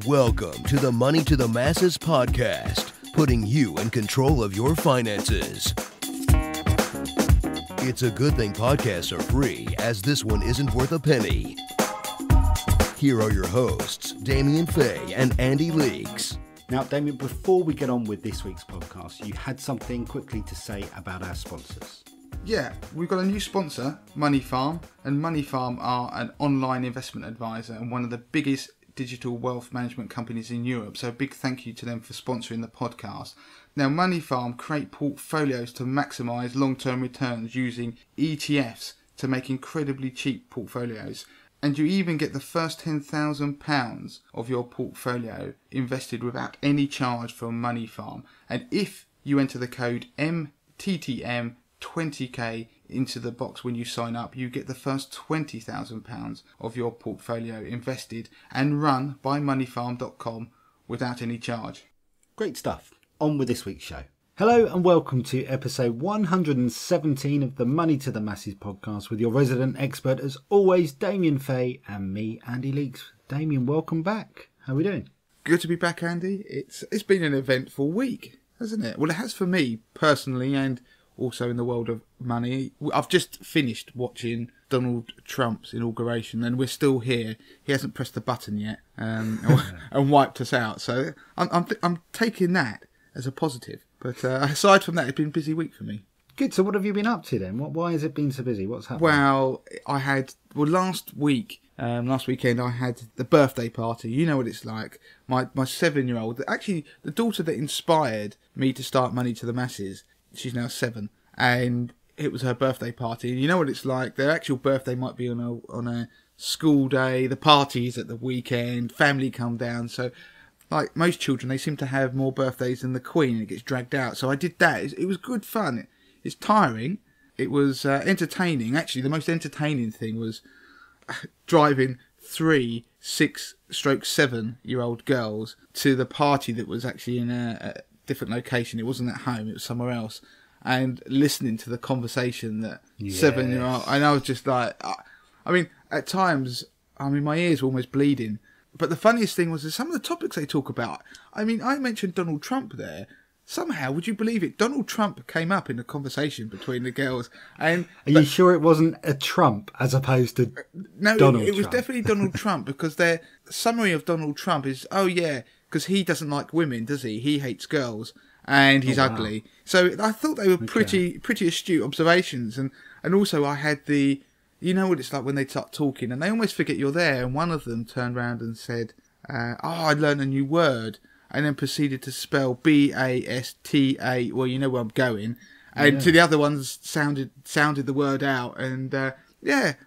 Welcome to the Money to the Masses podcast, putting you in control of your finances. It's a good thing podcasts are free, as this one isn't worth a penny. Here are your hosts, Damien Fahy and Andy Leeks. Now, Damien, before we get on with this week's podcast, you had something quickly to say about our sponsors. Yeah, we've got a new sponsor, Money Farm, and Money Farm are an online investment advisor and one of the biggest digital wealth management companies in Europe. So a big thank you to them for sponsoring the podcast. Now, Money Farm create portfolios to maximise long-term returns using ETFs to make incredibly cheap portfolios. And you even get the first £10,000 of your portfolio invested without any charge from Money Farm. And if you enter the code MTTM20K into the box when you sign up, you get the first £20,000 of your portfolio invested and run by moneyfarm.com without any charge. Great stuff. On with this week's show. Hello and welcome to episode 117 of the Money to the Masses podcast with your resident expert, as always, Damien Fahy, and me, Andy Leeks. Damien, welcome back. How are we doing? Good to be back, Andy. It's been an eventful week, hasn't it? Well, it has for me personally, and also in the world of money. I've just finished watching Donald Trump's inauguration, and we're still here. He hasn't pressed the button yet, and wiped us out. So I'm taking that as a positive. But aside from that, it's been a busy week for me. Good. So what have you been up to then? Why has it been so busy? What's happened? Well, last weekend I had the birthday party. You know what it's like. My 7-year-old, actually the daughter that inspired me to start Money to the Masses, she's now 7, and it was her birthday party. And you know what it's like. Their actual birthday might be on a school day. The party's at the weekend. Family come down. So, like most children, they seem to have more birthdays than the Queen, and it gets dragged out. So I did that. It was good fun. It's tiring. It was entertaining. Actually, the most entertaining thing was driving 3 6/7-year-old girls to the party that was actually in a different location. It wasn't at home. It was somewhere else. And listening to the conversation that 7-year-old... And I was just like... I mean, at times, my ears were almost bleeding. But the funniest thing was that some of the topics they talk about. I mean, I mentioned Donald Trump there. Somehow, would you believe it? Donald Trump came up in the conversation between the girls. And Are you sure it wasn't a Trump as opposed to Donald Trump? It was definitely Donald Trump, because their summary of Donald Trump is, oh yeah, because he doesn't like women, does he? He hates girls, and he's ugly. So I thought they were pretty astute observations. And also I had the... You know what it's like when they start talking and they almost forget you're there. And one of them turned around and said, I learned a new word. And then proceeded to spell B-A-S-T-A. Well, you know where I'm going. And to the other ones sounded the word out. And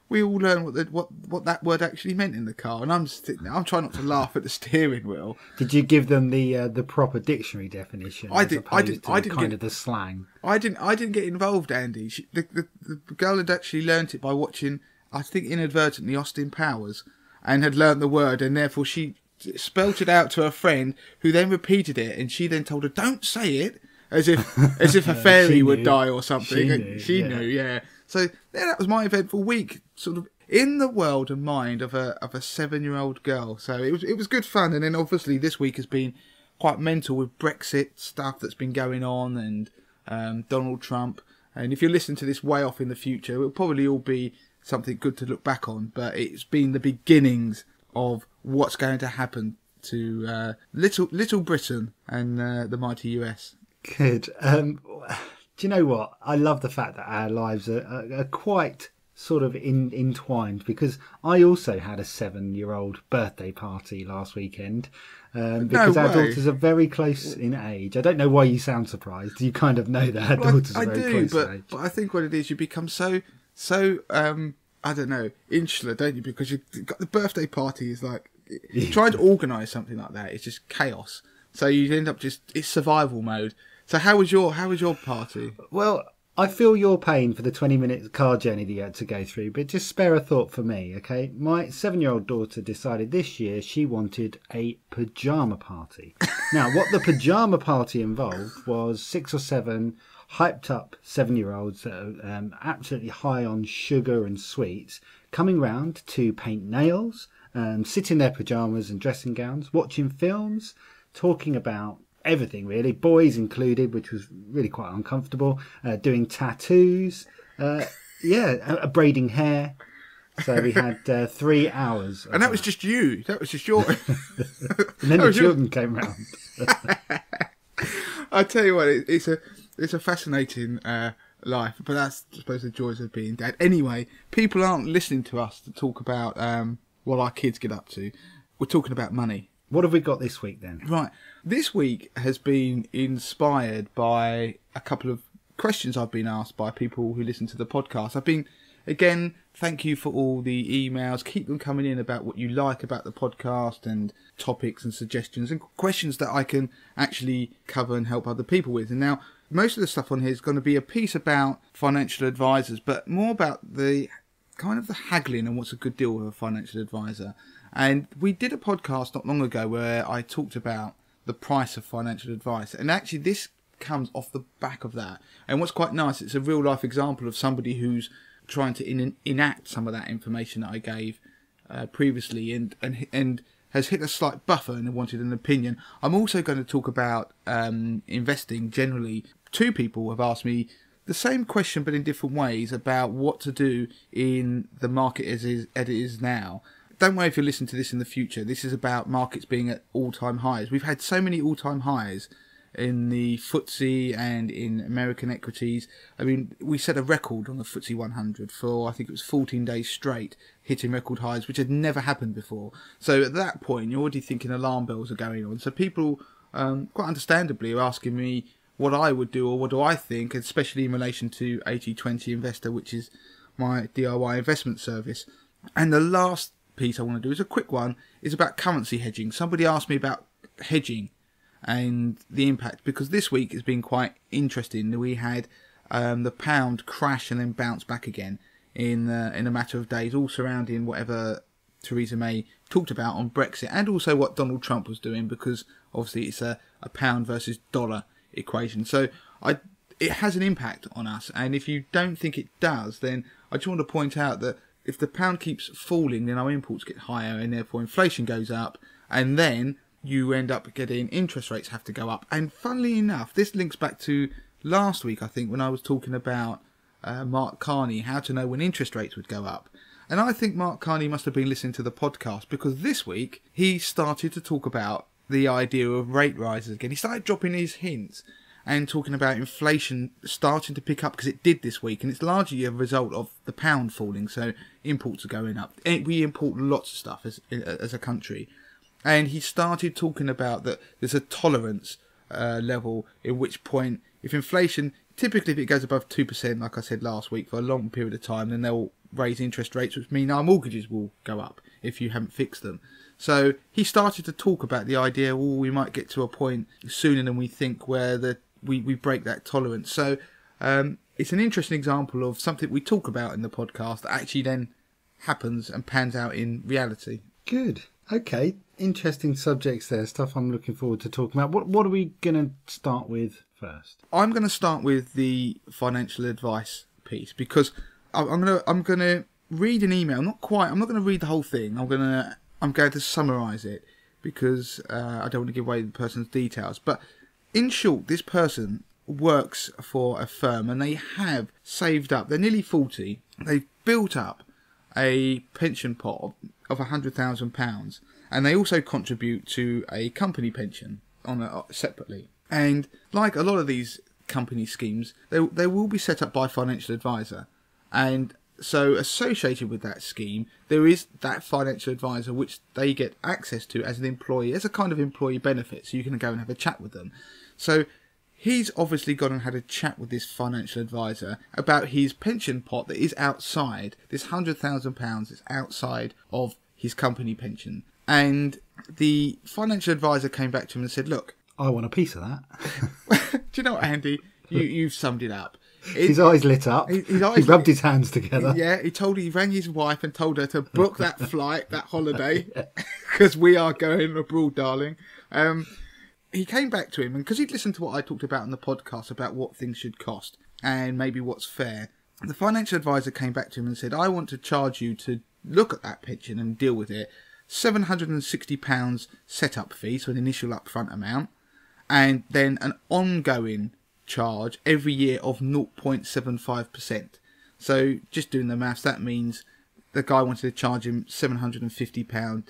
we all learned what that word actually meant in the car. And I'm just sitting there. I'm trying not to laugh at the steering wheel. Did you give them the proper dictionary definition? I didn't get the slang. I didn't get involved, Andy. The girl had actually learnt it by watching, I think inadvertently, Austin Powers, and had learnt the word, and therefore she spelt it out to her friend, who then repeated it, and she then told her, "Don't say it," as if a fairy would die or something. She knew, yeah. So that was my eventful week, sort of in the world and mind of a 7-year-old girl. So it was good fun. And then obviously this week has been quite mental with Brexit stuff that's been going on, and Donald Trump. And if you're listening to this way off in the future, it'll probably all be something good to look back on. But it's been the beginnings of what's going to happen to little Britain and the mighty US. Good. Do you know what? I love the fact that our lives are quite sort of entwined, because I also had a 7-year-old birthday party last weekend, because our daughters are very close in age. I don't know why you sound surprised. You kind of know that our daughters are very close in age. But I think what it is, you become so I don't know, insular, don't you? Because you've got the birthday party is like, trying to organise something like that, it's just chaos. So you end up it's survival mode. So how was your party? Well, I feel your pain for the 20-minute car journey that you had to go through, but just spare a thought for me, okay? My 7-year-old daughter decided this year she wanted a pyjama party. Now, what the pyjama party involved was 6 or 7 hyped up 7-year-olds that are absolutely high on sugar and sweets coming round to paint nails, sit in their pyjamas and dressing gowns, watching films, talking about everything really, boys included, which was really quite uncomfortable, doing tattoos, braiding hair. So we had 3 hours. And that was just you. That was just your... And then the children came round. I tell you what, it's a fascinating life, but that's, I suppose, the joys of being dad. Anyway, people aren't listening to us to talk about what our kids get up to. We're talking about money. What have we got this week then? Right. This week has been inspired by a couple of questions I've been asked by people who listen to the podcast. Again, thank you for all the emails. Keep them coming in about what you like about the podcast and topics and suggestions and questions that I can actually cover and help other people with. And now, most of the stuff on here is going to be a piece about financial advisors, but more about the kind of the haggling and what's a good deal with a financial advisor. And we did a podcast not long ago where I talked about the price of financial advice. And actually, this comes off the back of that. And what's quite nice, it's a real life example of somebody who's trying to enact some of that information that I gave previously and has hit a slight buffer and wanted an opinion. I'm also going to talk about investing generally. 2 people have asked me the same question but in different ways about what to do in the market as it is now. Don't worry if you listen to this in the future. This is about markets being at all-time highs. We've had so many all-time highs in the FTSE and in American equities. I mean, we set a record on the FTSE 100 for, I think it was 14 days straight, hitting record highs, which had never happened before. So at that point, you're already thinking alarm bells are going on. So people, quite understandably, are asking me what I would do or what do I think, especially in relation to 80/20 Investor, which is my DIY investment service. And the last piece I want to do is a quick one, is about currency hedging. Somebody asked me about hedging and the impact, because this week has been quite interesting. We had the pound crash and then bounce back again in a matter of days, all surrounding whatever Theresa May talked about on Brexit and also what Donald Trump was doing, because obviously it's a pound versus dollar equation. So it has an impact on us, and if you don't think it does, then I just want to point out that if the pound keeps falling, then our imports get higher and therefore inflation goes up, and then you end up getting interest rates have to go up. And funnily enough, this links back to last week, I think, when I was talking about Mark Carney, how to know when interest rates would go up. And I think Mark Carney must have been listening to the podcast, because this week he started to talk about the idea of rate rises again. He started dropping his hints and talking about inflation starting to pick up, because it did this week, and it's largely a result of the pound falling, so imports are going up. We import lots of stuff as a country. And he started talking about that there's a tolerance level in which point, if inflation, typically if it goes above 2%, like I said last week, for a long period of time, then they'll raise interest rates, which mean our mortgages will go up if you haven't fixed them. So he started to talk about the idea, we might get to a point sooner than we think where we break that tolerance. So it's an interesting example of something we talk about in the podcast that actually then happens and pans out in reality. Good. Okay. Interesting subjects there. Stuff I'm looking forward to talking about. What are we going to start with first? I'm going to start with the financial advice piece, because I'm going to read an email. I'm not going to read the whole thing. I'm going to summarise it, because I don't want to give away the person's details. But in short, this person works for a firm and they have saved up. They're nearly 40. They've built up a pension pot of £100,000, and they also contribute to a company pension separately. And like a lot of these company schemes, they will be set up by a financial advisor, and so associated with that scheme, there is that financial advisor which they get access to as an employee, as a kind of employee benefit, so you can go and have a chat with them. So he's obviously gone and had a chat with this financial advisor about his pension pot that is outside, this £100,000 is outside of his company pension. And the financial advisor came back to him and said, look, I want a piece of that. Do you know what, Andy? You've summed it up. His eyes lit up. He rubbed his hands together. Yeah, he rang his wife and told her to book that flight, that holiday, because we are going abroad, darling. He came back to him, and because he'd listened to what I talked about on the podcast about what things should cost and maybe what's fair, the financial advisor came back to him and said, I want to charge you to look at that pension and deal with it £760 setup fee, so an initial upfront amount, and then an ongoing charge every year of 0.75%. So just doing the maths, that means the guy wanted to charge him £750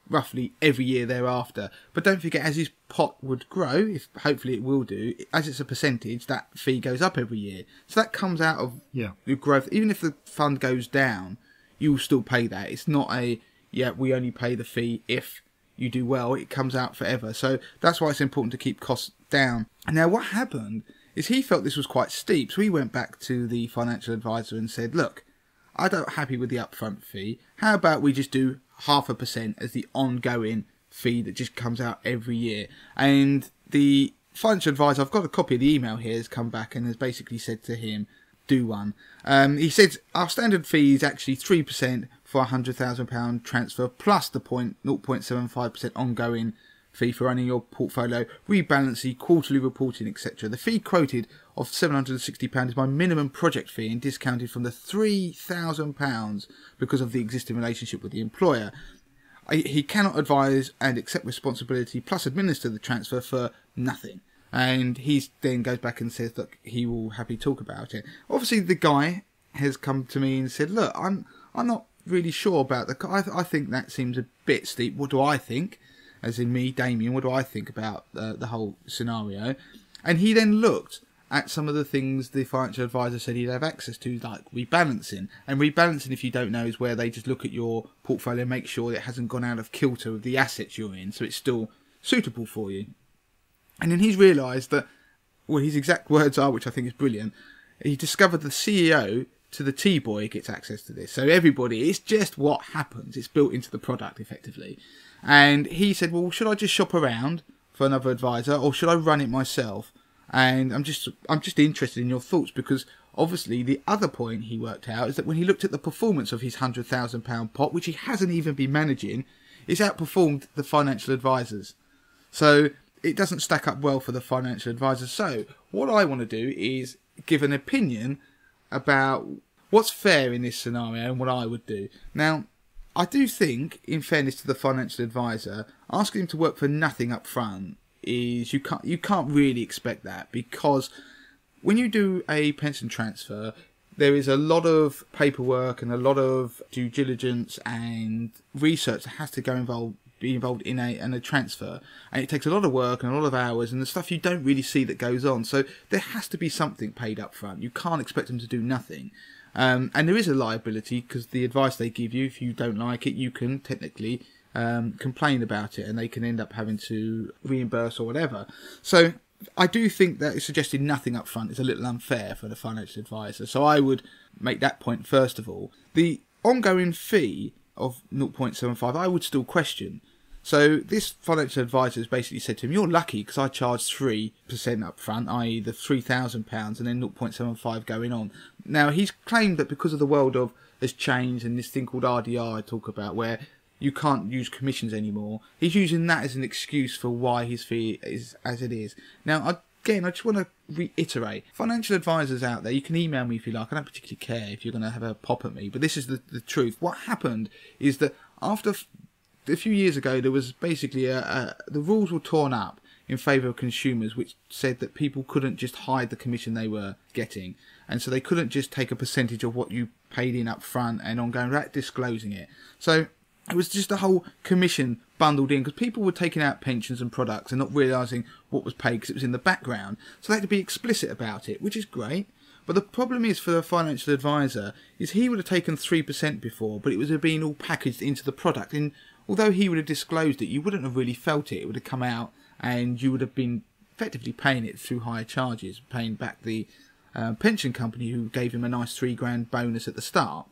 roughly every year thereafter. But don't forget, as his pot would grow, if hopefully it will do, as it's a percentage, that fee goes up every year. So that comes out of your growth. Even if the fund goes down, you will still pay that. It's not we only pay the fee if you do well. It comes out forever. So that's why it's important to keep costs down. And now what happened is he felt this was quite steep. So he went back to the financial advisor and said, look, I'm not happy with the upfront fee. How about we just do 0.5% as the ongoing fee that just comes out every year? And the financial advisor, I've got a copy of the email here, has come back and has basically said to him, do one. He said our standard fee is actually 3% for a £100,000 transfer plus the 0.75% ongoing fee for running your portfolio, rebalancing, quarterly reporting, etc. The fee quoted of £760 is my minimum project fee and discounted from the £3,000 because of the existing relationship with the employer. He cannot advise and accept responsibility plus administer the transfer for nothing. And he then goes back and says, look, he will happily talk about it. Obviously, the guy has come to me and said, look, I'm not really sure about I think that seems a bit steep. What do I think? As in me, Damien, what do I think about the whole scenario? And he then looked at some of the things the financial advisor said he'd have access to, like rebalancing. And rebalancing, if you don't know, is where they just look at your portfolio and make sure it hasn't gone out of kilter with the assets you're in, so it's still suitable for you. And then he's realised that, well, his exact words are, which I think is brilliant, he discovered the CEO to the T-boy gets access to this. So everybody, it's just what happens. It's built into the product, effectively. And he said, well, should I just shop around for another advisor or should I run it myself? And I'm just interested in your thoughts, because obviously the other point he worked out is that when he looked at the performance of his £100,000 pot, which he hasn't even been managing, it's outperformed the financial advisors. So it doesn't stack up well for the financial advisors. So what I want to do is give an opinion about what's fair in this scenario and what I would do. Now, I do think, in fairness to the financial advisor, asking him to work for nothing up front is you can't really expect that, because when you do a pension transfer, there is a lot of paperwork and a lot of due diligence and research that has to be involved in a transfer, and it takes a lot of work and a lot of hours and the stuff you don't really see that goes on. So there has to be something paid up front. You can't expect them to do nothing. And there is a liability, because the advice they give you, if you don't like it, you can technically complain about it and they can end up having to reimburse or whatever. So I do think that suggesting nothing up front is a little unfair for the financial advisor. So I would make that point first of all. The ongoing fee of 0.75 I would still question. So this financial advisor has basically said to him, you're lucky because I charged 3% up front, i.e. the £3,000 and then 0.75 going on. Now he's claimed that because of the world has changed and this thing called RDR I talk about, where you can't use commissions anymore, he's using that as an excuse for why his fee is as it is. Now again, I just want to reiterate, financial advisors out there, you can email me if you like, I don't particularly care if you're going to have a pop at me, but this is the truth. What happened is that after a few years ago, there was basically the rules were torn up in favour of consumers, which said that people couldn't just hide the commission they were getting, and so they couldn't just take a percentage of what you paid in up front and ongoing without disclosing it. So it was just a whole commission bundled in, because people were taking out pensions and products and not realising what was paid because it was in the background. So they had to be explicit about it, which is great. But the problem is for the financial advisor is he would have taken 3% before, but it would have been all packaged into the product. And although he would have disclosed it, you wouldn't have really felt it. It would have come out and you would have been effectively paying it through higher charges, paying back the pension company who gave him a nice £3,000 bonus at the start.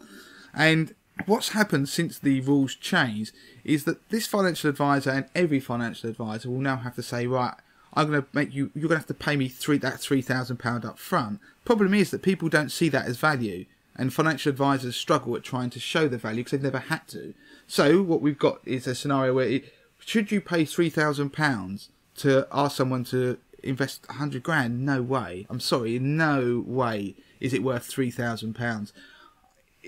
And what's happened since the rules changed is that this financial advisor and every financial advisor will now have to say, right, I'm going to make you're going to have to pay me that £3,000 up front. Problem is that people don't see that as value, and financial advisors struggle at trying to show the value because they've never had to. So what we've got is a scenario where should you pay £3,000 to ask someone to invest £100,000? No way. I'm sorry, no way is it worth £3,000.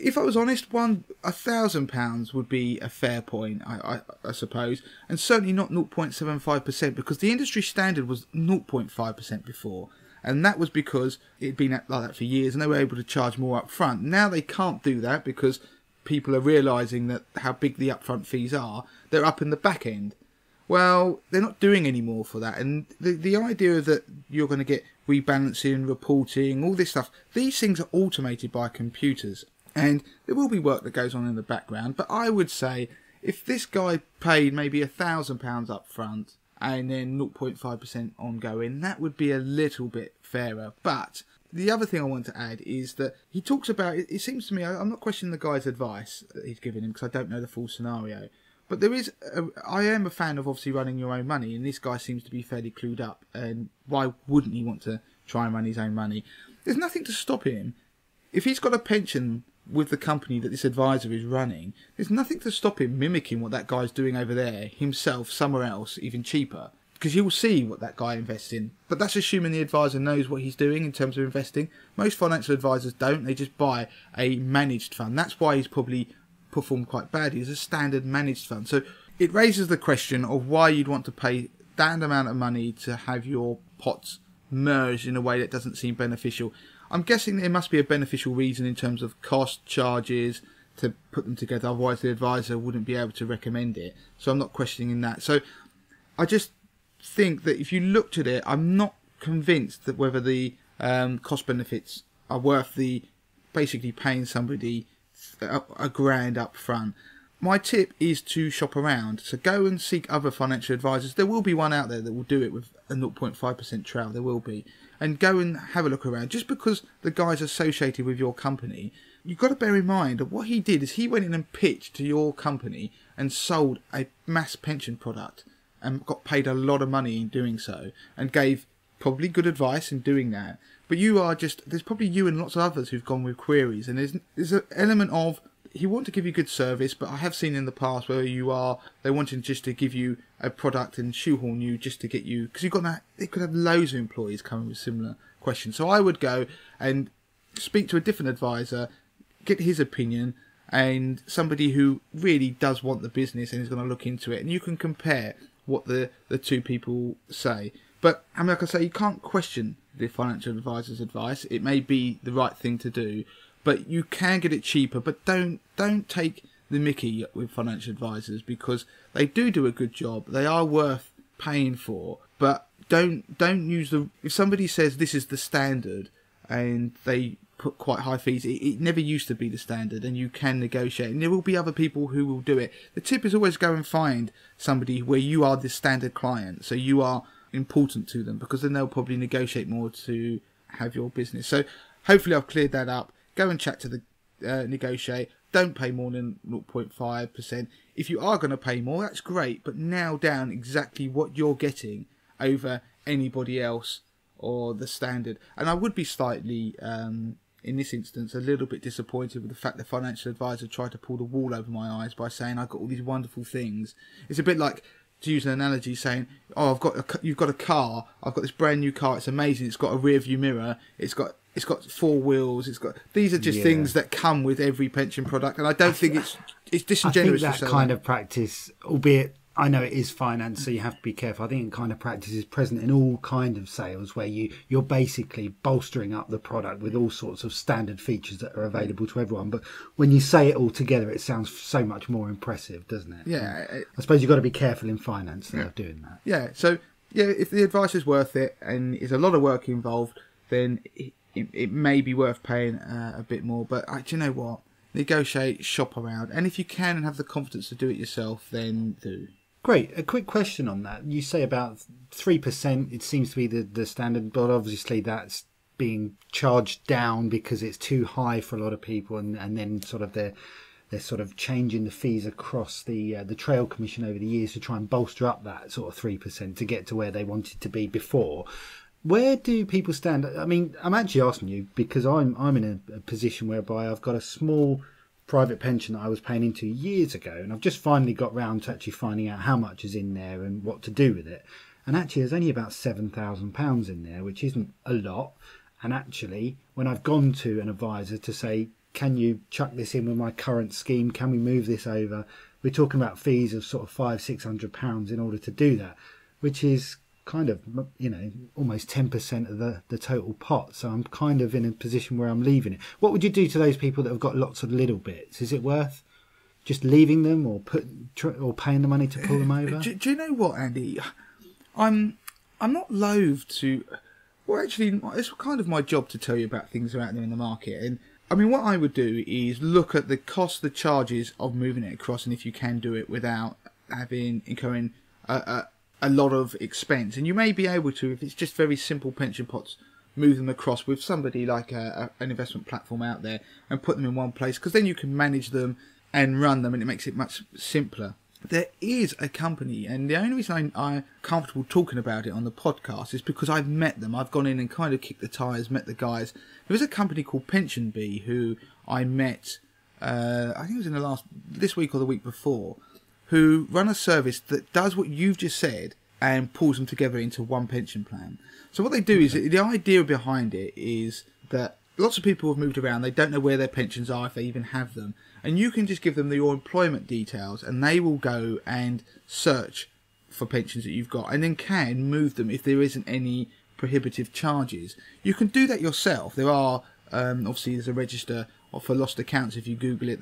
if I was honest, £1,000 would be a fair point, I suppose, and certainly not 0.75%, because the industry standard was 0.5% before, and that was because it'd been like that for years, and they were able to charge more up front. Now they can't do that because people are realising that how big the upfront fees are. They're up in the back end. Well, they're not doing any more for that, and the idea that you're going to get rebalancing, reporting, all this stuff, these things are automated by computers. And there will be work that goes on in the background, but I would say if this guy paid maybe £1,000 up front and then 0.5% ongoing, that would be a little bit fairer. But the other thing I want to add is that he talks about, it seems to me, I'm not questioning the guy's advice that he's given him because I don't know the full scenario, but I am a fan of obviously running your own money, and this guy seems to be fairly clued up, and why wouldn't he want to try and run his own money? There's nothing to stop him. If he's got a pension with the company that this advisor is running, there's nothing to stop him mimicking what that guy's doing over there himself somewhere else, even cheaper, because he will see what that guy invests in. But that's assuming the advisor knows what he's doing in terms of investing. Most financial advisors don't. They just buy a managed fund. That's why he's probably performed quite badly. It's a standard managed fund. So it raises the question of why you'd want to pay that amount of money to have your pots merged in a way that doesn't seem beneficial. I'm guessing there must be a beneficial reason in terms of cost, charges, to put them together. Otherwise, the advisor wouldn't be able to recommend it. So I'm not questioning that. So I just think that if you looked at it, I'm not convinced that whether the cost benefits are worth the basically paying somebody £1,000 up front. My tip is to shop around. So go and seek other financial advisors. There will be one out there that will do it with a 0.5% trail. There will be. And go and have a look around. Just because the guy's associated with your company, you've got to bear in mind that what he did is he went in and pitched to your company and sold a mass pension product and got paid a lot of money in doing so, and gave probably good advice in doing that. But there's probably you and lots of others who've gone with queries, and there's an element of, he want to give you good service, but I have seen in the past where they wanted just to give you a product and shoehorn you just to get you, because they could have loads of employees coming with similar questions. So I would go and speak to a different advisor, get his opinion, and somebody who really does want the business and is going to look into it, and you can compare what the two people say. But I mean, like I say, you can't question the financial advisor's advice. It may be the right thing to do, but you can get it cheaper. But don't take the mickey with financial advisors, because they do a good job. They are worth paying for. But don't use if somebody says this is the standard and they put quite high fees, it never used to be the standard, and you can negotiate, and there will be other people who will do it. The tip is always go and find somebody where you are the standard client, so you are important to them, because then they'll probably negotiate more to have your business. So hopefully I've cleared that up. Go and chat to the negotiate. Don't pay more than 0.5%. If you are going to pay more, that's great, but nail down exactly what you're getting over anybody else or the standard. And I would be slightly, in this instance, a little bit disappointed with the fact the financial advisor tried to pull the wool over my eyes by saying I've got all these wonderful things. It's a bit like, to use an analogy, saying, "Oh, you've got a car. I've got this brand new car. It's amazing. It's got a rear view mirror. It's got 4 wheels. These are just things that come with every pension product." And I don't think it's disingenuous. I think that kind of practice, albeit I know it is finance, so you have to be careful. I think it kind of practice is present in all kind of sales, where you're basically bolstering up the product with all sorts of standard features that are available to everyone. But when you say it all together, it sounds so much more impressive, doesn't it? Yeah. I suppose you've got to be careful in finance of doing that. Yeah. So if the advice is worth it and there's a lot of work involved, then it may be worth paying a bit more. But do you know what? Negotiate, shop around, and if you can and have the confidence to do it yourself, then do. Great. A quick question on that. You say about 3%, it seems to be the standard, but obviously that's being charged down because it's too high for a lot of people, and then sort of they're sort of changing the fees across the Trail Commission over the years to try and bolster up that sort of 3% to get to where they wanted to be before. Where do people stand? I mean, I'm actually asking you because I'm in a position whereby I've got a small private pension that I was paying into years ago, and I've just finally got round to actually finding out how much is in there and what to do with it. And actually there's only about £7,000 in there, which isn't a lot. And actually when I've gone to an advisor to say, can you chuck this in with my current scheme? Can we move this over? We're talking about fees of sort of £500-600 in order to do that, which is kind of, almost 10% of the total pot. So I'm kind of in a position where I'm leaving it. What would you do to those people that have got lots of little bits? Is it worth just leaving them or paying the money to pull them over? Do you know what, Andy? I'm not loath to. Well, actually, it's kind of my job to tell you about things that are out there in the market. And I mean, what I would do is look at the cost, the charges of moving it across, and if you can do it without incurring a lot of expense. And you may be able to, if it's just very simple pension pots, move them across with somebody like an investment platform out there and put them in one place, because then you can manage them and run them, and it makes it much simpler. There is a company, and the only reason I'm comfortable talking about it on the podcast is because I've met them. I've gone in and kind of kicked the tyres, met the guys. There is a company called Pension Bee who I met, I think it was this week or the week before, who run a service that does what you've just said and pulls them together into one pension plan. So what they do is, the idea behind it is that lots of people have moved around, they don't know where their pensions are, if they even have them. And you can just give them your employment details and they will go and search for pensions that you've got and then can move them if there isn't any prohibitive charges. You can do that yourself. There are, obviously there's a register for lost accounts if you Google it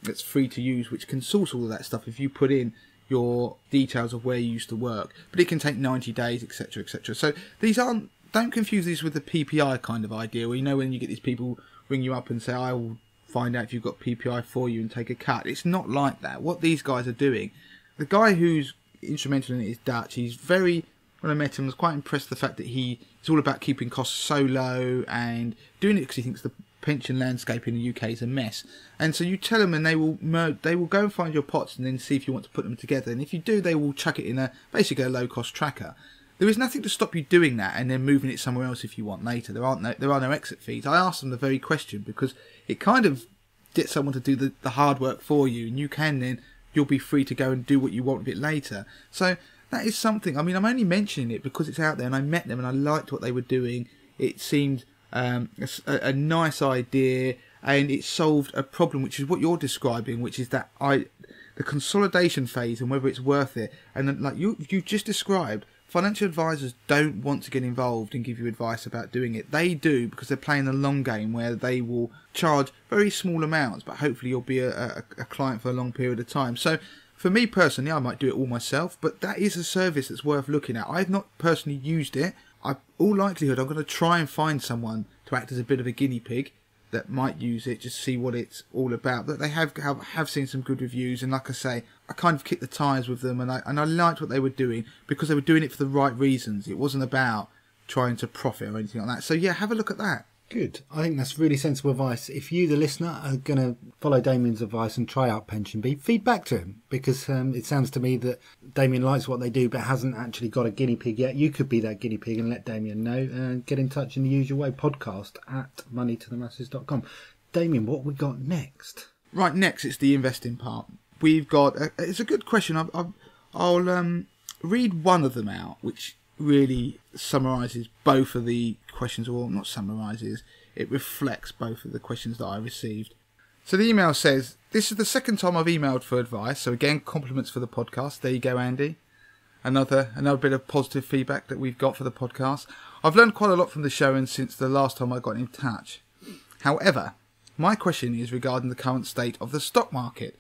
that's free to use, which can source all of that stuff if you put in your details of where you used to work. But it can take 90 days, etc, etc. So these don't confuse these with the PPI kind of idea where, when you get these people ring you up and say, I will find out if you've got PPI for you and take a cut. It's not like that. What these guys are doing, the guy who's instrumental in it is Dutch. He's when I met him, I was quite impressed with the fact that it's all about keeping costs so low and doing it because he thinks the pension landscape in the UK is a mess. And so you tell them and they will go and find your pots and then see if you want to put them together. And if you do, they will chuck it in basically a low-cost tracker. There is nothing to stop you doing that and then moving it somewhere else if you want later. There are no exit fees. I asked them the very question because it kind of gets someone to do the hard work for you, and you'll be free to go and do what you want a bit later. So that is something. I mean, I'm only mentioning it because it's out there and I met them and I liked what they were doing. It seemed a nice idea and it solved a problem, which is what you're describing, which is that the consolidation phase and whether it's worth it. And then, like you just described, financial advisors don't want to get involved and give you advice about doing it. They do because they're playing the long game where they will charge very small amounts, but hopefully you'll be a client for a long period of time. So for me personally, I might do it all myself, but that is a service that's worth looking at. I've not personally used it. All likelihood, I'm going to try and find someone to act as a bit of a guinea pig that might use it, just see what it's all about. But they have seen some good reviews, and like I say, I kind of kicked the tyres with them, and I liked what they were doing because they were doing it for the right reasons. It wasn't about trying to profit or anything like that. So yeah, have a look at that. Good. I think that's really sensible advice. If you, the listener, are going to follow Damien's advice and try out Pension Bee, feed back to him, because it sounds to me that Damien likes what they do but hasn't actually got a guinea pig yet. You could be that guinea pig and let Damien know, and get in touch in the usual way, podcast@moneytothemasses.com. Damien, what we got next? Right, next it's the investing part. We've got it's a good question. I'll read one of them out, which really summarises both of the questions, or not summarises, it reflects both of the questions that I received. So the email says, this is the second time I've emailed for advice, so again, compliments for the podcast. There you go, Andy. Another bit of positive feedback that we've got for the podcast. I've learned quite a lot from the show and since the last time I got in touch. However, my question is regarding the current state of the stock market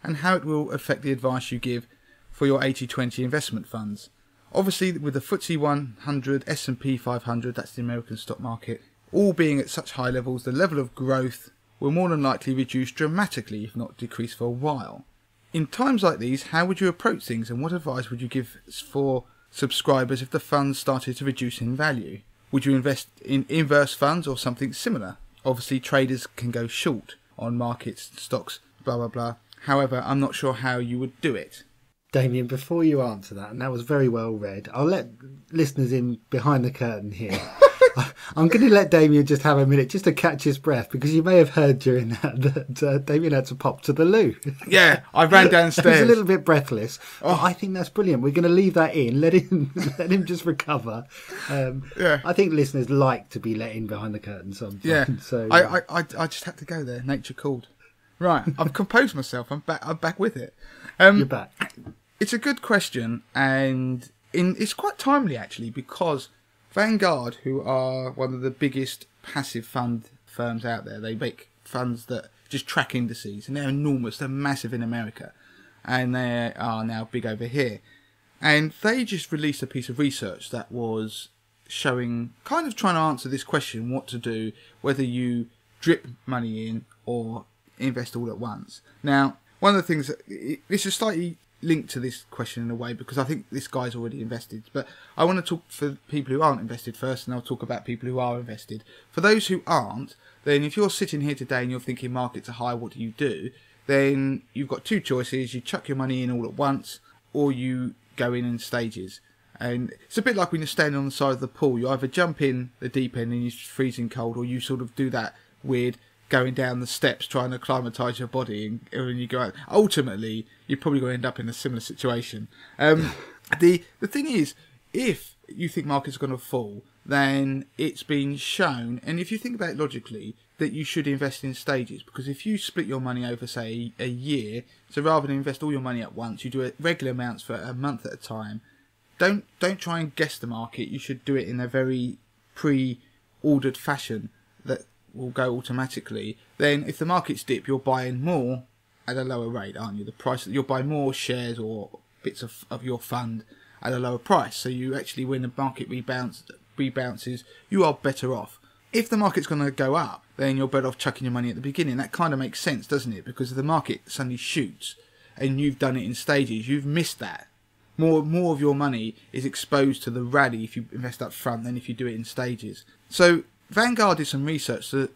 and how it will affect the advice you give for your 80-20 investment funds. Obviously, with the FTSE 100, S&P 500, that's the American stock market, all being at such high levels, the level of growth will more than likely reduce dramatically, if not decrease for a while. In times like these, how would you approach things, and what advice would you give for subscribers if the funds started to reduce in value? Would you invest in inverse funds or something similar? Obviously, traders can go short on markets, stocks, blah, blah, blah. However, I'm not sure how you would do it. Damien, before you answer that, and that was very well read, I'll let listeners in behind the curtain here. I'm going to let Damien just have a minute just to catch his breath, because you may have heard during that Damien had to pop to the loo. Yeah, I ran downstairs. He was a little bit breathless. But I think that's brilliant. We're going to leave that in. Let him just recover. I think listeners like to be let in behind the curtain sometimes. Yeah, So I just had to go there. Nature called. Right, I've composed myself. I'm back with it. you're back. It's a good question, and it's quite timely actually, because Vanguard, who are one of the biggest passive fund firms out there, they make funds that just track indices, and they're enormous. They're massive in America, and they are now big over here. And they just released a piece of research that was showing, kind of trying to answer this question, what to do, whether you drip money in or invest all at once. Now, one of the things this is slightly linked to this question in a way, because I think this guy's already invested, but I want to talk for people who aren't invested first, and I'll talk about people who are invested. For those who aren't, then if you're sitting here today and you're thinking markets are high, what do? Then you've got two choices. You chuck your money in all at once, or you go in stages. And it's a bit like when you're standing on the side of the pool. You either jump in the deep end and you're freezing cold, or you sort of do that weird going down the steps trying to acclimatise your body, and when you go out, ultimately you're probably going to end up in a similar situation. The thing is, if you think markets are going to fall, then it's been shown, and if you think about it logically, that you should invest in stages, because if you split your money over, say, a year, so rather than invest all your money at once, you do it regular amounts for a month at a time. Don't try and guess the market. You should do it in a very pre-ordered fashion that will go automatically. Then if the markets dip, you're buying more at a lower rate, aren't you? The price, you'll buy more shares or bits of your fund at a lower price. So you actually, when the market rebounces, you are better off. If the market's going to go up, then you're better off chucking your money at the beginning. That kind of makes sense, doesn't it? Because if the market suddenly shoots and you've done it in stages, you've missed that. More of your money is exposed to the rally if you invest up front than if you do it in stages. So Vanguard did some research to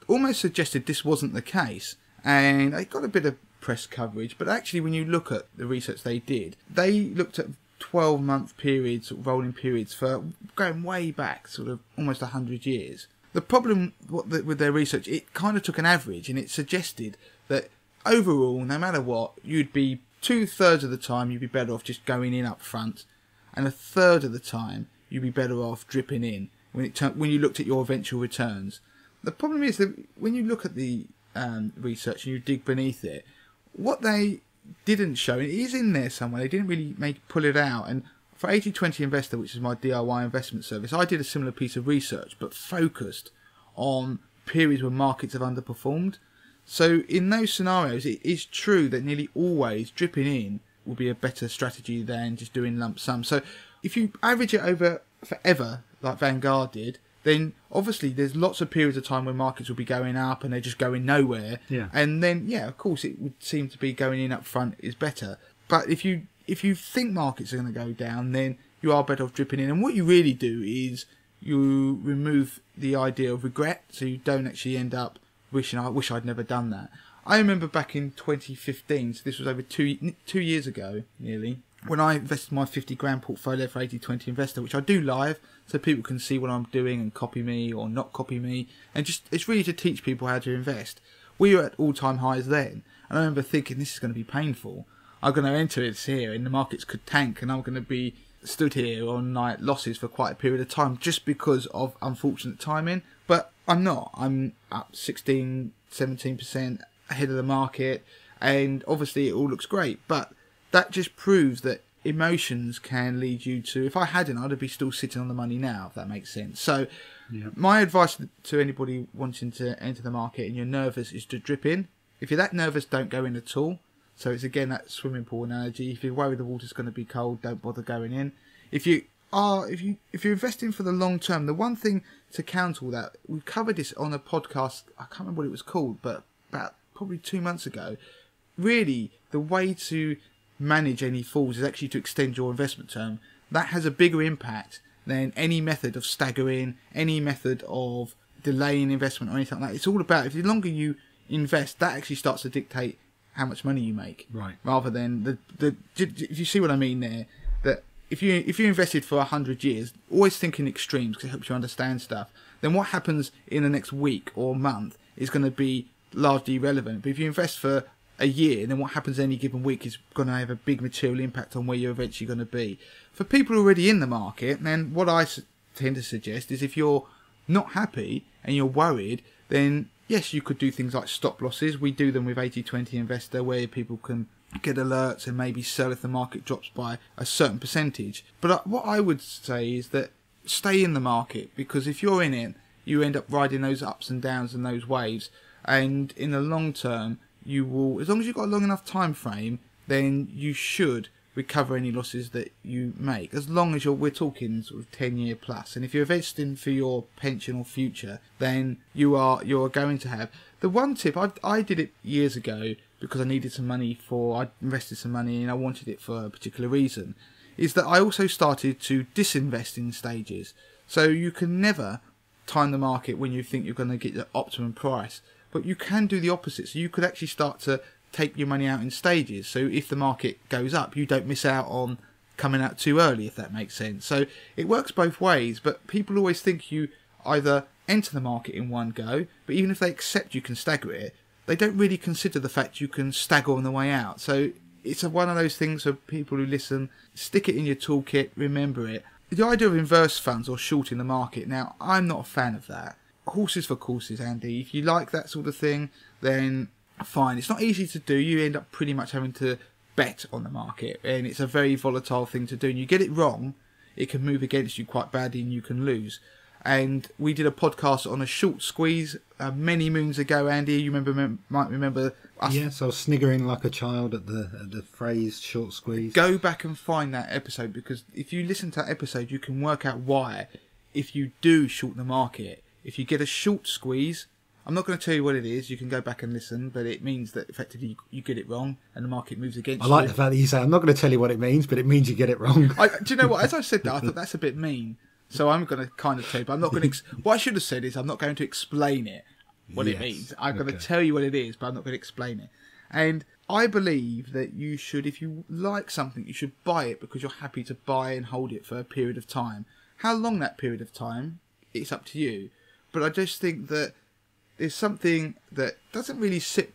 almost suggested this wasn't the case, and they got a bit of press coverage, but actually when you look at the research they did, they looked at 12-month periods, rolling periods, for going way back, sort of almost 100 years. The problem with their research, it kind of took an average, and it suggested that overall, no matter what, you'd be 2/3 of the time you'd be better off just going in up front, and 1/3 of the time you'd be better off dripping in when you looked at your eventual returns. The problem is that when you look at the research and you dig beneath it, what they didn't show, it is in there somewhere, they didn't really pull it out. And for 80/20 Investor, which is my DIY investment service, I did a similar piece of research but focused on periods when markets have underperformed. So in those scenarios, it is true that nearly always dripping in will be a better strategy than just doing lump sum. So if you average it over forever, like Vanguard did, then obviously there's lots of periods of time when markets will be going up and they're just going nowhere. Yeah. And then, yeah, of course, it would seem to be going in up front is better. But if you think markets are going to go down, then you are better off dripping in. And what you really do is you remove the idea of regret, so you don't actually end up wishing, I wish I'd never done that. I remember back in 2015, so this was over two years ago, nearly, when I invested my 50 grand portfolio for 80/20 Investor, which I do live, so people can see what I'm doing and copy me or not copy me, and just it's really to teach people how to invest. We were at all-time highs then, and I remember thinking, this is going to be painful. I'm going to enter this here, and the markets could tank, and I'm going to be stood here on night losses for quite a period of time just because of unfortunate timing. But I'm not. I'm up 16-17% ahead of the market, and obviously it all looks great, but that just proves that emotions can lead you to, if I hadn't, I'd be still sitting on the money now, if that makes sense. So yeah. My advice to anybody wanting to enter the market and you're nervous is to drip in. If you're that nervous, don't go in at all. So it's again that swimming pool analogy. If you're worried the water's going to be cold, don't bother going in. If you're investing for the long term, the one thing to counter all that, we covered this on a podcast, I can't remember what it was called, but about probably 2 months ago. Really, the way to manage any falls is actually to extend your investment term. That has a bigger impact than any method of staggering, any method of delaying investment or anything like that. It's all about, if the longer you invest, that actually starts to dictate how much money you make. Right. Rather than if you see what I mean there, that if you invested for 100 years, always think in extremes because it helps you understand stuff. Then what happens in the next week or month is going to be largely irrelevant. But if you invest for a year, then what happens any given week is going to have a big material impact on where you're eventually going to be. For people already in the market, then what I tend to suggest is if you're not happy and you're worried, then yes, you could do things like stop losses. We do them with 80-20 Investor, where people can get alerts and maybe sell if the market drops by a certain percentage. But what I would say is that stay in the market, because if you're in it, you end up riding those ups and downs and those waves. And in the long term, you will, as long as you've got a long enough time frame, then you should recover any losses that you make, as long as we're talking sort of 10-year plus. And if you're investing for your pension or future, then you're going to have. The one tip, I did it years ago because I needed some money I invested some money and I wanted it for a particular reason, is that I also started to disinvest in stages. So you can never time the market when you think you're going to get the optimum price, but you can do the opposite. So you could actually start to take your money out in stages. So if the market goes up, you don't miss out on coming out too early, if that makes sense. So it works both ways, but people always think you either enter the market in one go, but even if they accept you can stagger it, they don't really consider the fact you can stagger on the way out. So it's one of those things for people who listen, stick it in your toolkit, remember it. The idea of inverse funds or shorting the market, now I'm not a fan of that. Horses for courses, Andy. If you like that sort of thing, then fine. It's not easy to do. You end up pretty much having to bet on the market, and it's a very volatile thing to do. And you get it wrong, it can move against you quite badly and you can lose. And we did a podcast on a short squeeze many moons ago, Andy. You might remember us. Yes, I was sniggering like a child at the phrase short squeeze. Go back and find that episode, because if you listen to that episode, you can work out why, if you do short the market, if you get a short squeeze, I'm not going to tell you what it is. You can go back and listen, but it means that effectively you get it wrong and the market moves against you. I like the fact that you say, I'm not going to tell you what it means, but it means you get it wrong. Do you know what? As I said that, I thought that's a bit mean. So I'm going to kind of tell you, but I'm not going to... what I should have said is I'm not going to explain it, what it means. I'm going to tell you what it is, but I'm not going to explain it. And I believe that you should, if you like something, you should buy it because you're happy to buy and hold it for a period of time. How long that period of time, it's up to you. But I just think that there's something that doesn't really sit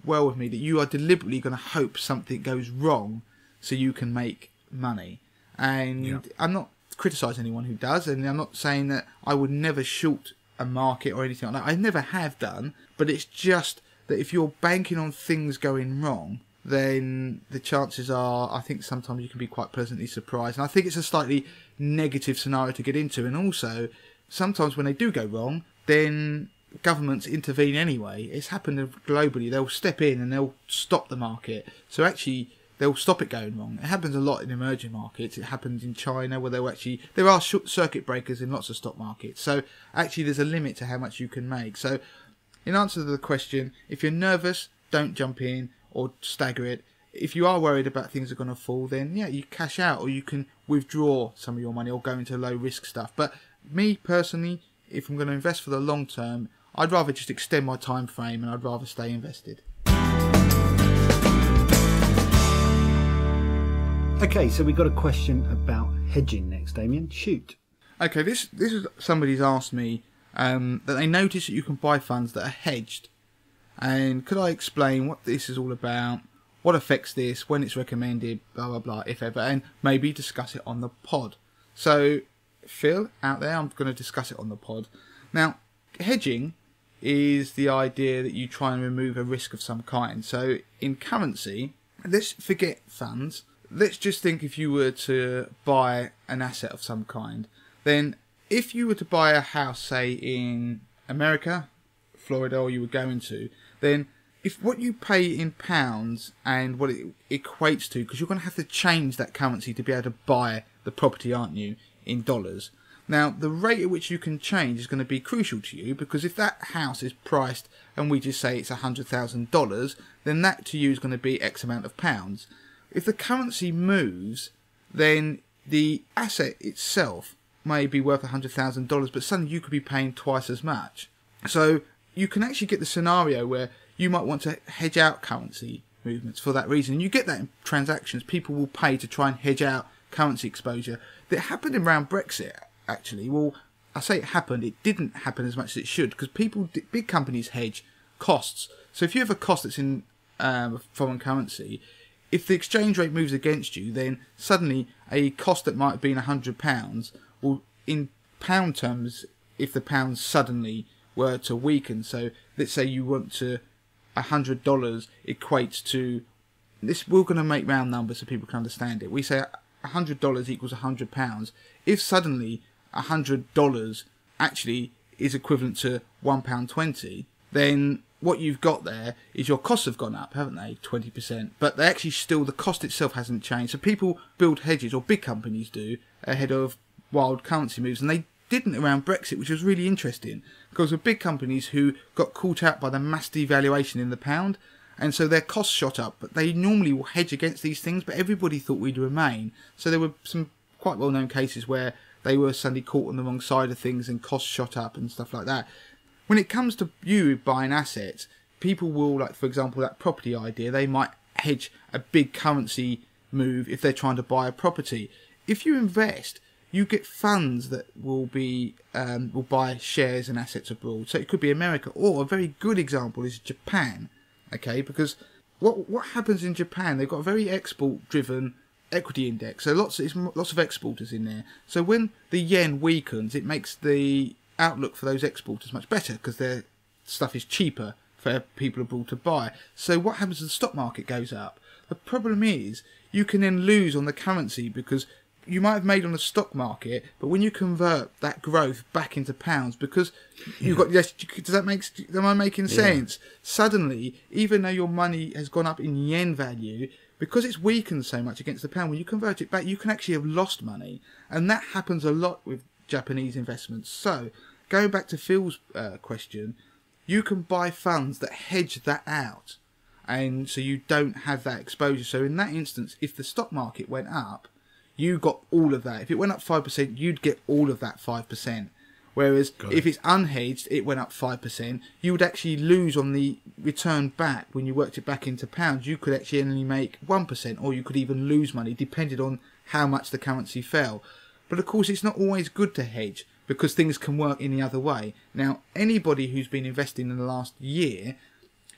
well with me, that you are deliberately going to hope something goes wrong so you can make money. And I'm not criticise anyone who does, and I'm not saying that I would never short a market or anything like that. I never have done, but it's just that if you're banking on things going wrong, then the chances are, I think sometimes you can be quite pleasantly surprised. And I think it's a slightly negative scenario to get into. And also, sometimes when they do go wrong, then governments intervene anyway. It's happened globally. They'll step in and they'll stop the market. So actually, they'll stop it going wrong. It happens a lot in emerging markets. It happens in China, where there are circuit breakers in lots of stock markets. So actually there's a limit to how much you can make. So in answer to the question, if you're nervous, don't jump in or stagger it. If you are worried about things are going to fall, then yeah, you cash out, or you can withdraw some of your money or go into low risk stuff. But me personally, if I'm going to invest for the long term, I'd rather just extend my time frame and I'd rather stay invested. Okay, so we've got a question about hedging next, Damien. Shoot. Okay, this is somebody's asked me that they notice that you can buy funds that are hedged. And could I explain what this is all about, what affects this, when it's recommended, blah, blah, blah, if ever, and maybe discuss it on the pod. So, Phil, out there, I'm going to discuss it on the pod. Now, hedging is the idea that you try and remove a risk of some kind. So, in currency, let's forget funds. Let's just think if you were to buy an asset of some kind. Then if you were to buy a house, say in America, Florida, or you were going to, then if what you pay in pounds and what it equates to, because you're going to have to change that currency to be able to buy the property, aren't you, in dollars. Now, the rate at which you can change is going to be crucial to you, because if that house is priced and we just say it's $100,000, then that to you is going to be X amount of pounds. If the currency moves, then the asset itself may be worth $100,000, but suddenly you could be paying twice as much. So you can actually get the scenario where you might want to hedge out currency movements for that reason. You get that in transactions. People will pay to try and hedge out currency exposure that happened around Brexit, actually. Well, I say it happened. It didn't happen as much as it should because big companies hedge costs. So if you have a cost that's in foreign currency, if the exchange rate moves against you, then suddenly a cost that might have been £100 will, in pound terms, if the pound suddenly were to weaken. So let's say you want to $100 equates to this. We're going to make round numbers so people can understand it. We say $100 equals £100. If suddenly $100 actually is equivalent to £1.20, then what you've got there is your costs have gone up, haven't they? 20%. But they actually still, the cost itself hasn't changed. So people build hedges, or big companies do, ahead of wild currency moves. And they didn't around Brexit, which was really interesting. Because the big companies who got caught out by the mass devaluation in the pound, and so their costs shot up. But they normally will hedge against these things, but everybody thought we'd remain. So there were some quite well-known cases where they were suddenly caught on the wrong side of things and costs shot up and stuff like that. When it comes to you buying assets, people will, like for example, that property idea, they might hedge a big currency move if they're trying to buy a property. If you invest, you get funds that will buy shares and assets abroad. So it could be America, or a very good example is Japan. Okay, because what happens in Japan? They've got a very export-driven equity index, so lots of exporters in there. So when the yen weakens, it makes the outlook for those exporters much better because their stuff is cheaper for people abroad to buy. So what happens if the stock market goes up? The problem is you can then lose on the currency because you might have made on the stock market, but when you convert that growth back into pounds, because you've got yes, am I making sense? Suddenly, even though your money has gone up in yen value, because it's weakened so much against the pound, when you convert it back, you can actually have lost money, and that happens a lot with Japanese investments. So, going back to Phil's question, you can buy funds that hedge that out, and so you don't have that exposure. So in that instance, if the stock market went up, you got all of that. If it went up 5%, you'd get all of that 5%. Whereas if it's unhedged, it went up 5%, you would actually lose on the return back. When you worked it back into pounds, you could actually only make 1%, or you could even lose money, depending on how much the currency fell. But of course, it's not always good to hedge because things can work in the other way. Now, anybody who's been investing in the last year,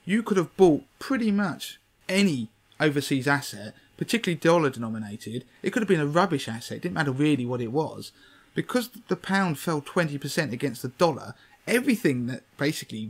you could have bought pretty much any overseas asset, particularly dollar denominated. It could have been a rubbish asset. It didn't matter really what it was. Because the pound fell 20% against the dollar, everything that basically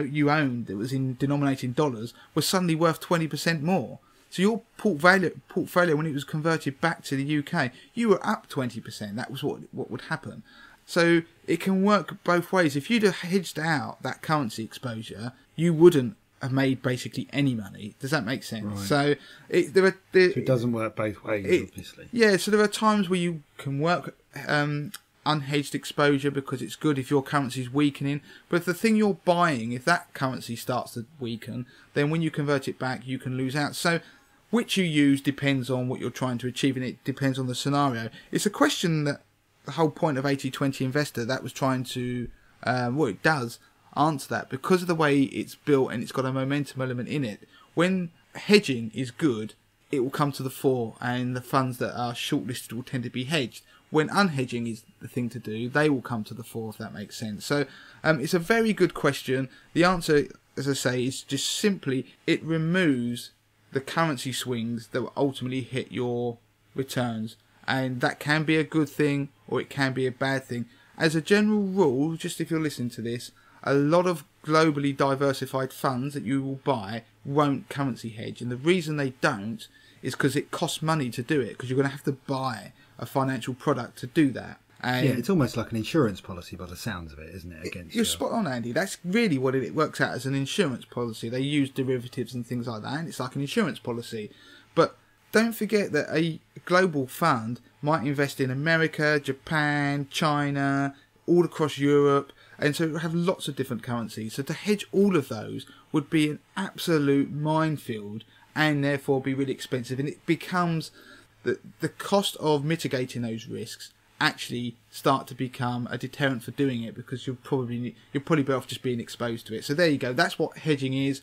you owned that was denominated in dollars was suddenly worth 20% more. So your portfolio, when it was converted back to the UK, you were up 20%. That was what would happen. So it can work both ways. If you'd have hedged out that currency exposure, you wouldn't have made basically any money. Does that make sense? Right. So it doesn't work both ways, obviously. Yeah, so there are times where you can work unhedged exposure because it's good if your currency is weakening. But if the thing you're buying, if that currency starts to weaken, then when you convert it back, you can lose out. So which you use depends on what you're trying to achieve, and it depends on the scenario. It's a question that the whole point of 80-20 Investor, that was trying to, it does answer that because of the way it's built and it's got a momentum element in it. When hedging is good, it will come to the fore, and the funds that are shortlisted will tend to be hedged. When unhedging is the thing to do, they will come to the fore, if that makes sense. So it's a very good question. The answer, as I say, is just simply it removes the currency swings that will ultimately hit your returns. And that can be a good thing or it can be a bad thing. As a general rule, just if you're listening to this, a lot of globally diversified funds that you will buy won't currency hedge. And the reason they don't is because it costs money to do it, because you're going to have to buy a financial product to do that. And yeah, it's almost like an insurance policy by the sounds of it, isn't it? You're spot on, Andy. That's really what it works out as, an insurance policy. They use derivatives and things like that, and it's like an insurance policy. But don't forget that a global fund might invest in America, Japan, China, all across Europe, and so it will have lots of different currencies. So to hedge all of those would be an absolute minefield and therefore be really expensive. And it becomes the cost of mitigating those risks actually start to become a deterrent for doing it, because you're probably better off just being exposed to it. So there you go. That's what hedging is.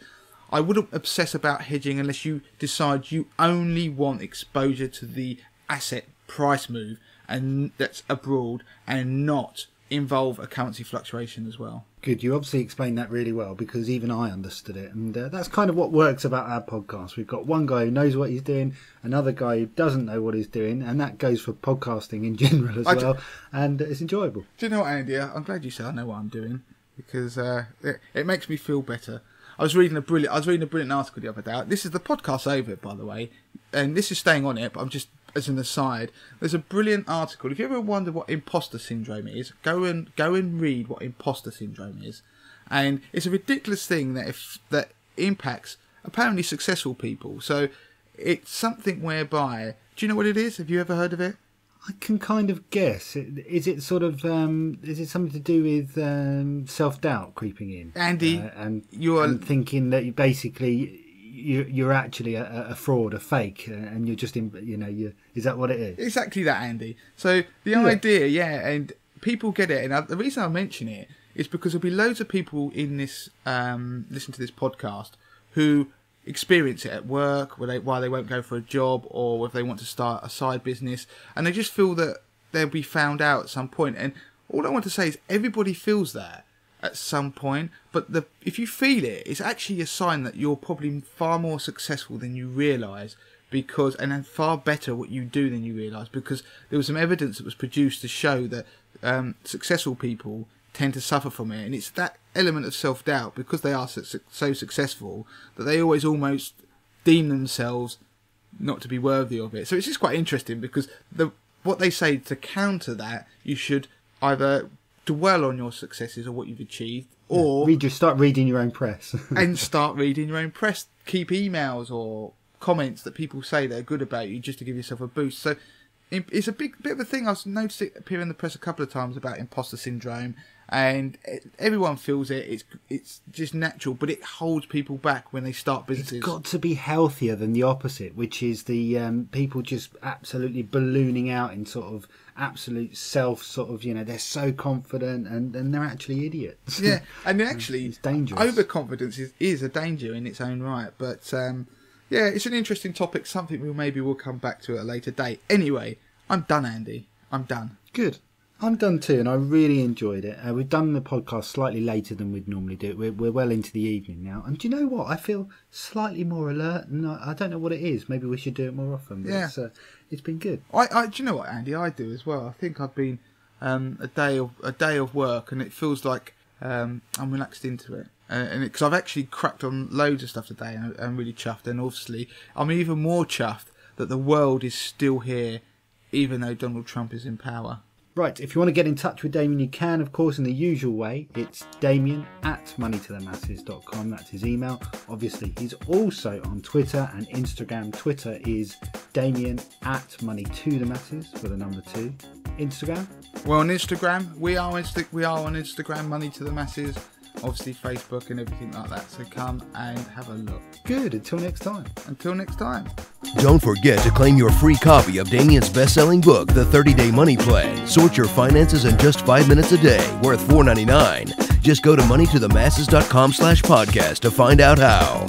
I wouldn't obsess about hedging unless you decide you only want exposure to the asset price move and that's abroad and not involve a currency fluctuation as well. Good. You obviously explained that really well, because even I understood it. And that's kind of what works about our podcast. We've got one guy who knows what he's doing, another guy who doesn't know what he's doing, and that goes for podcasting in general as well. And it's enjoyable. Do you know what, Andy? I'm glad you said I know what I'm doing, because it makes me feel better. I was reading a brilliant article the other day. This is the podcast over, by the way, and this is staying on it, but I'm just, as an aside, there's a brilliant article. If you ever wonder what imposter syndrome is, go and read what imposter syndrome is. And it's a ridiculous thing that impacts apparently successful people. So it's something whereby, do you know what it is? Have you ever heard of it? I can kind of guess. Is it sort of is it something to do with self-doubt creeping in, Andy? And thinking that you're actually a fraud, a fake, and you're just is that what it is? Exactly that, Andy. So the idea, and people get it, and the reason I mention it is because there'll be loads of people in this listen to this podcast who experience it at work, why they won't go for a job, or if they want to start a side business, and they just feel that they'll be found out at some point. And all I want to say is everybody feels that at some point, but if you feel it, it's actually a sign that you're probably far more successful than you realise, and far better what you do than you realise, because there was some evidence that was produced to show that successful people tend to suffer from it, and it's that element of self-doubt, because they are so successful, that they always almost deem themselves not to be worthy of it. So it's just quite interesting, because what they say to counter that, you should either dwell on your successes or what you've achieved, or start reading your own press. And start reading your own press. Keep emails or comments that people say that are good about you, just to give yourself a boost. So it's a bit of a thing. I've noticed it appear in the press a couple of times about imposter syndrome, and everyone feels it. It's just natural, but it holds people back when they start businesses. It's got to be healthier than the opposite, which is the people just absolutely ballooning out in sort of absolute self, sort of, they're so confident, and they're actually idiots. Yeah, and actually, it's dangerous. Overconfidence is a danger in its own right, but yeah, it's an interesting topic, something we'll come back to at a later date. Anyway, I'm done, Andy. I'm done. Good. I'm done too, and I really enjoyed it. We've done the podcast slightly later than we'd normally do. We're well into the evening now. And do you know what? I feel slightly more alert, and I don't know what it is. Maybe we should do it more often. But yeah. It's been good. Do you know what, Andy? I do as well. I think I've been a day of work, and it feels like I'm relaxed into it. And because I've actually cracked on loads of stuff today, and I'm really chuffed. And obviously, I'm even more chuffed that the world is still here, even though Donald Trump is in power. Right, if you want to get in touch with Damien, you can, of course, in the usual way. It's damien@moneytothemasses.com. That's his email. Obviously, he's also on Twitter and Instagram. Twitter is damien@moneytothemasses with a number 2. Instagram? Well, on Instagram, we are on Instagram, Money to the Masses. Obviously, Facebook and everything like that. So come and have a look. Good. Until next time. Don't forget to claim your free copy of Damien's best-selling book, The 30-Day Money Plan. Sort your finances in just 5 minutes a day, worth $4.99. Just go to moneytothemasses.com/podcast to find out how.